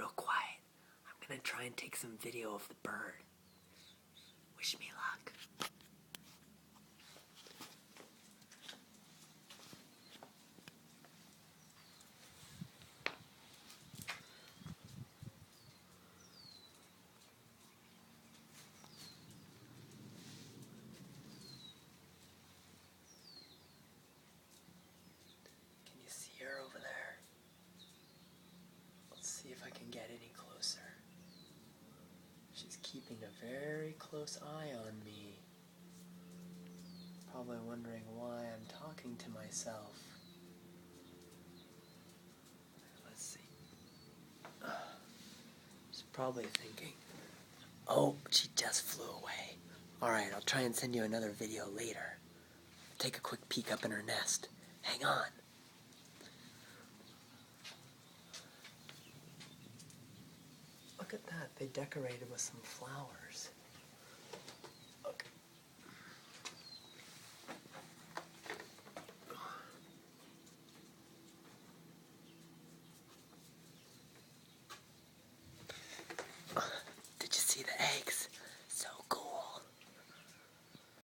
real quiet. I'm gonna try and take some video of the bird. Wish me luck. Can you see her over there? Let's see if I can get any closer. She's keeping a very close eye on me. Probably wondering why I'm talking to myself. Let's see. She's probably thinking, oh, she just flew away. Alright, I'll try and send you another video later. Take a quick peek up in her nest. Hang on. Look at that. They decorated with some flowers.